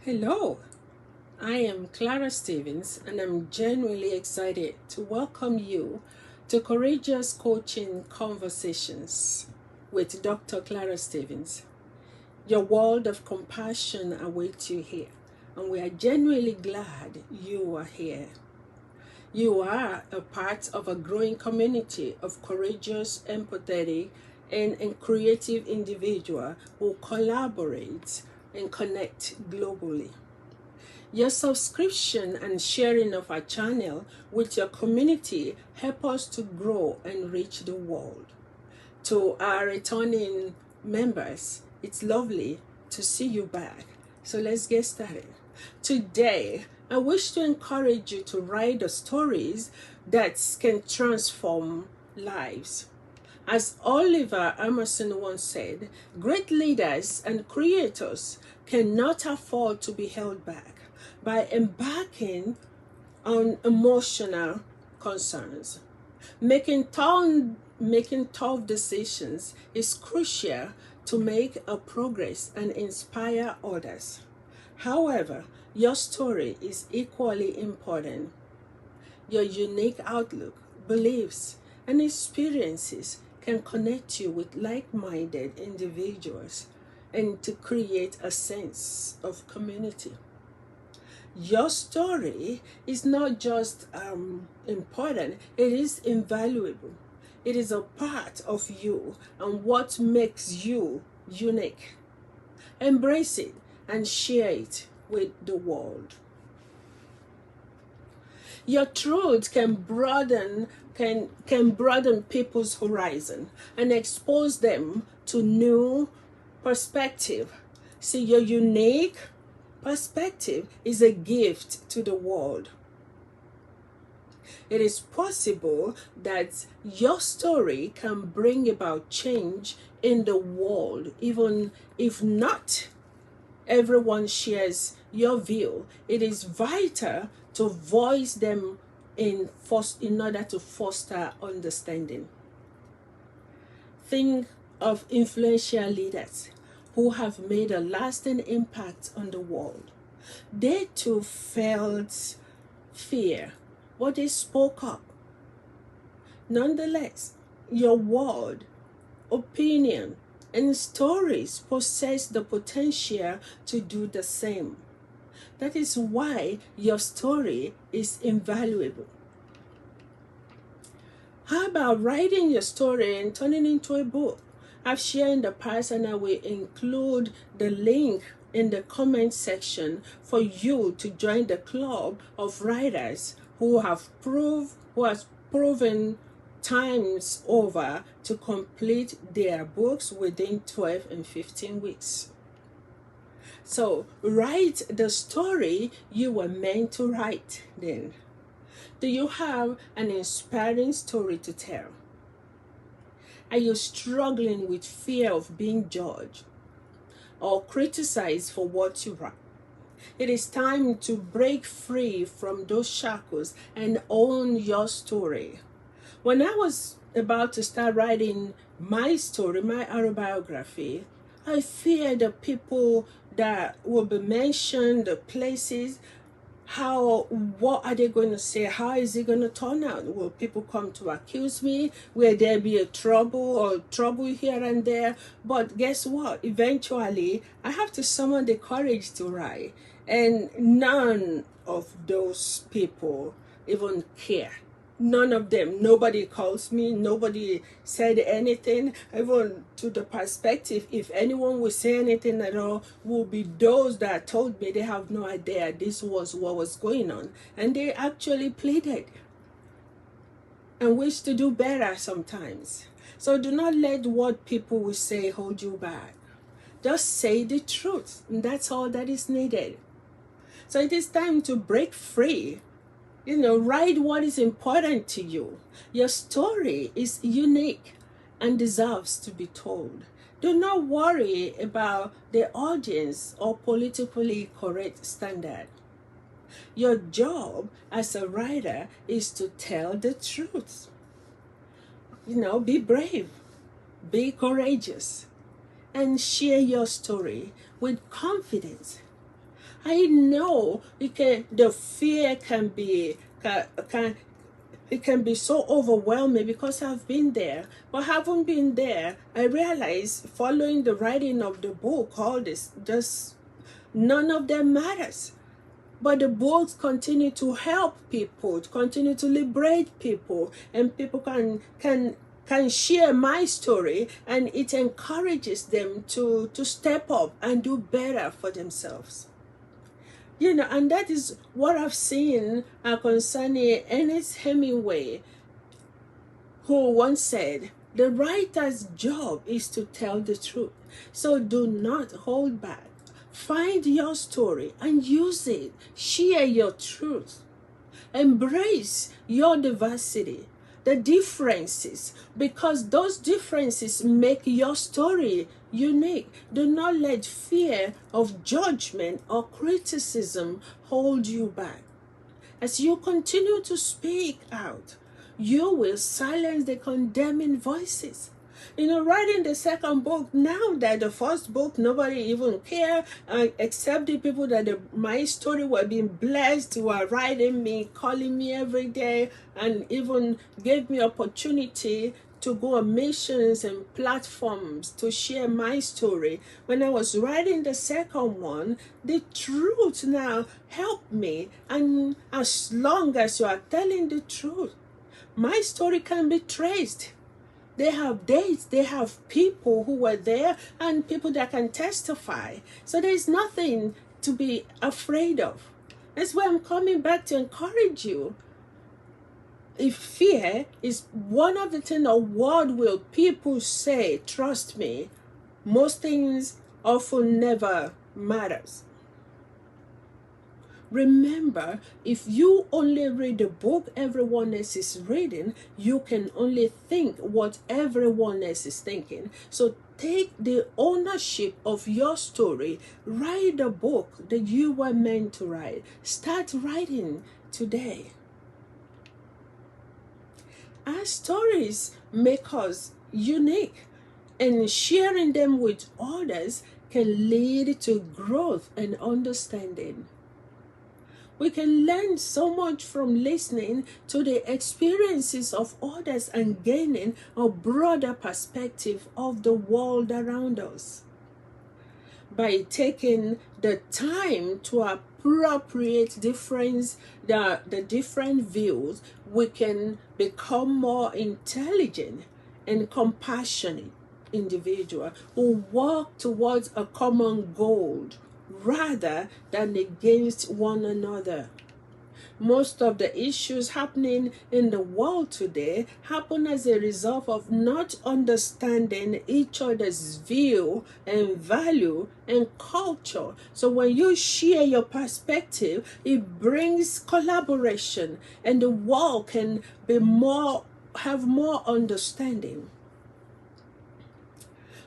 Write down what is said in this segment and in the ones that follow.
Hello, I am Clara Stevens, and I'm genuinely excited to welcome you to Courageous Coaching Conversations with Dr. Clara Stevens. Your world of compassion awaits you here, and we are genuinely glad you are here. You are a part of a growing community of courageous, empathetic, and creative individuals who collaborate and connect globally. Your subscription and sharing of our channel with your community help us to grow and reach the world. To our returning members, it's lovely to see you back. So let's get started. Today, I wish to encourage you to write the stories that can transform lives. As Oliver Emerson once said, great leaders and creators cannot afford to be held back by embarking on emotional concerns. Making tough decisions is crucial to make a progress and inspire others. However, your story is equally important. Your unique outlook, beliefs, and experiences can connect you with like-minded individuals and to create a sense of community. Your story is not just important, it is invaluable. It is a part of you and what makes you unique. Embrace it and share it with the world. Your truth can broaden people's horizon and expose them to new perspective. See, your unique perspective is a gift to the world. It is possible that your story can bring about change in the world, even if not everyone shares your view. It is vital to voice them in order to foster understanding. Think of influential leaders who have made a lasting impact on the world. They too felt fear, but they spoke up. Nonetheless, your word, opinion, and stories possess the potential to do the same. That is why your story is invaluable. How about writing your story and turning it into a book? I've shared in the past, and I will include the link in the comment section for you to join the club of writers who has proven times over to complete their books within 12 and 15 weeks. So write the story you were meant to write then. Do you have an inspiring story to tell? Are you struggling with fear of being judged or criticized for what you write? It is time to break free from those shackles and own your story. When I was about to start writing my story, my autobiography, I feared the people that will be mentioned, the places, what are they going to say? How is it going to turn out? Will people come to accuse me? Will there be a trouble here and there? But guess what? Eventually, I have to summon the courage to write. And none of those people even care. None of them. Nobody calls me. Nobody said anything. Even to the perspective, if anyone will say anything at all, will be those that told me they have no idea this was what was going on. And they actually pleaded and wish to do better sometimes. So do not let what people will say hold you back. Just say the truth. And that's all that is needed. So it is time to break free. Write what is important to you. Your story is unique and deserves to be told. Do not worry about the audience or politically correct standard. Your job as a writer is to tell the truth. Be brave, be courageous, and share your story with confidence. I know the fear can be so overwhelming because I've been there. But having been there, I realize following the writing of the book, all this, just none of them matters. But the books continue to help people, to continue to liberate people, and people can share my story, and it encourages them to step up and do better for themselves. And that is what I've seen concerning Ernest Hemingway, who once said, the writer's job is to tell the truth. So do not hold back. Find your story and use it. Share your truth. Embrace your diversity, the differences, because those differences make your story unique. Do not let fear of judgment or criticism hold you back. As you continue to speak out, you will silence the condemning voices. Writing the second book, now that the first book, nobody even cared, except the people that my story were being blessed, were writing me, calling me every day, and even gave me opportunity to go on missions and platforms to share my story. When I was writing the second one, the truth now helped me. And as long as you are telling the truth, my story can be traced. They have dates, they have people who were there, and people that can testify. So there's nothing to be afraid of. That's why I'm coming back to encourage you. If fear is one of the things, or what will people say, trust me, most things often never matters. Remember, if you only read the book everyone else is reading, you can only think what everyone else is thinking. So take the ownership of your story. Write the book that you were meant to write. Start writing today. Our stories make us unique, and sharing them with others can lead to growth and understanding. We can learn so much from listening to the experiences of others and gaining a broader perspective of the world around us. By taking the time to appropriate the different views, we can become more intelligent and compassionate individual who work towards a common goal rather than against one another. Most of the issues happening in the world today happen as a result of not understanding each other's view and value and culture. So when you share your perspective, it brings collaboration, and the world can have more understanding.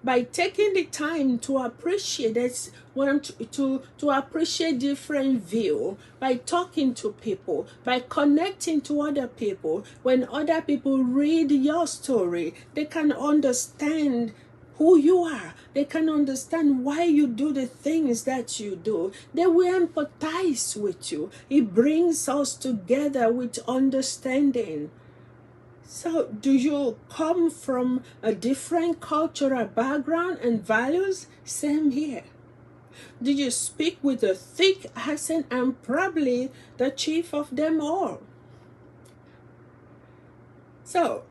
By taking the time to appreciate to appreciate different view, by talking to people, by connecting to other people, when other people read your story, they can understand who you are. They can understand why you do the things that you do. They will empathize with you. It brings us together with understanding. So, do you come from a different cultural background and values? Same here. Do you speak with a thick accent? I'm probably the chief of them all. So,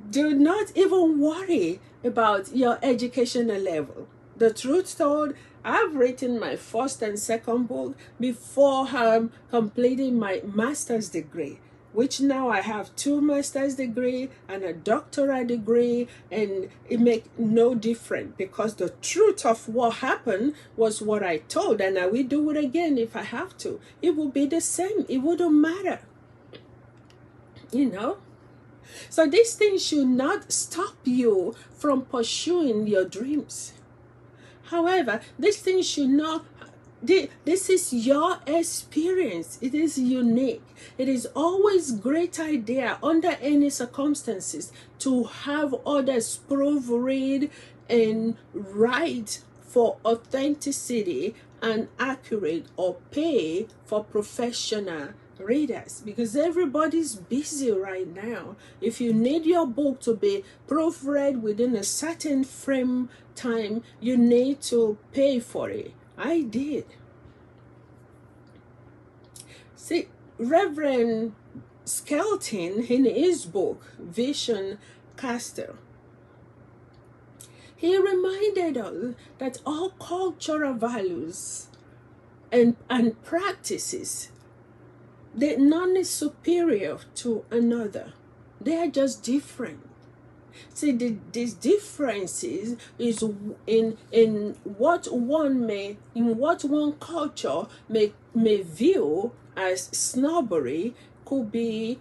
do not even worry about your educational level. The truth told, I've written my first and second book before completing my master's degree, which now I have 2 master's degree and a doctorate degree, and it makes no difference because the truth of what happened was what I told, and I will do it again if I have to. It will be the same. It wouldn't matter. So these things should not stop you from pursuing your dreams. However, these things should not. This is your experience. It is unique. It is always a great idea under any circumstances to have others prove, read, and write for authenticity and accurate or pay for professional readers, because everybody's busy right now. If you need your book to be proofread within a certain frame time, you need to pay for it. I did. See, Reverend Skelton, in his book Vision Caster, he reminded us that all cultural values and practices, they're none superior to another. They are just different. See, these differences is in what one culture may view as snobbery could be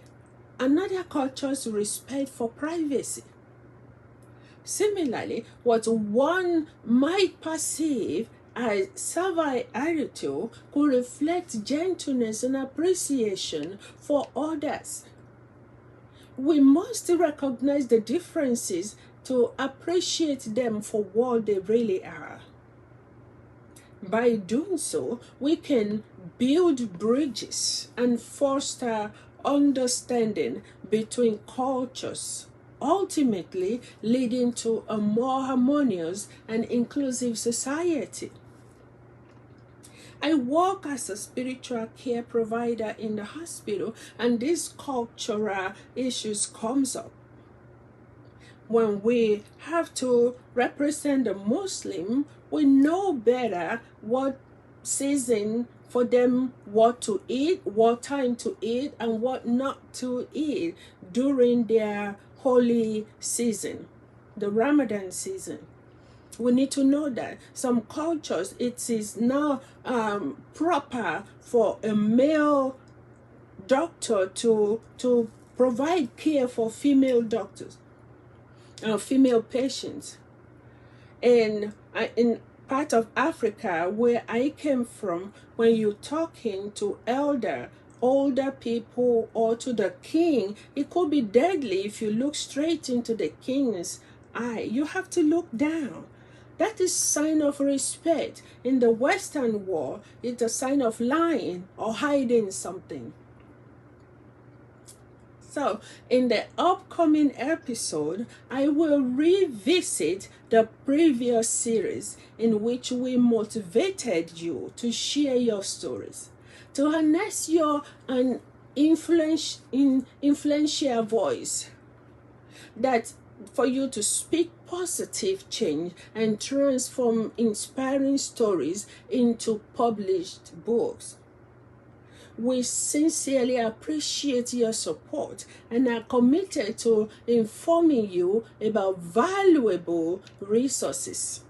another culture's respect for privacy. Similarly, what one might perceive as servile attitude could reflect gentleness and appreciation for others. We must recognize the differences to appreciate them for what they really are. By doing so, we can build bridges and foster understanding between cultures, ultimately leading to a more harmonious and inclusive society. I work as a spiritual care provider in the hospital, and these cultural issues comes up. When we have to represent a Muslim, we know better what season for them, what to eat, what time to eat, and what not to eat during their holy season, the Ramadan season. We need to know that some cultures, it is now proper for a male doctor to provide care for female doctors, female patients. And in part of Africa where I came from, when you're talking to older people or to the king, it could be deadly if you look straight into the king's eye. You have to look down. That is sign of respect. In the Western world, it's a sign of lying or hiding something. So, in the upcoming episode, I will revisit the previous series in which we motivated you to share your stories, to harness your influential voice, that for you to speak positive change and transform inspiring stories into published books. We sincerely appreciate your support and are committed to informing you about valuable resources.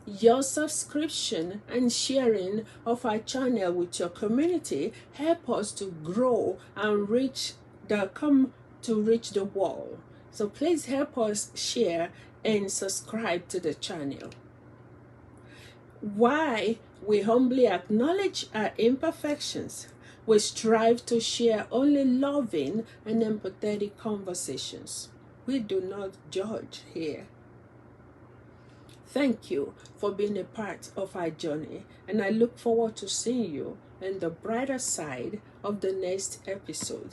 Your subscription and sharing of our channel with your community help us to grow and reach the world. So please help us share and subscribe to the channel. Why we humbly acknowledge our imperfections, we strive to share only loving and empathetic conversations. We do not judge here. Thank you for being a part of our journey, and I look forward to seeing you on the brighter side of the next episode.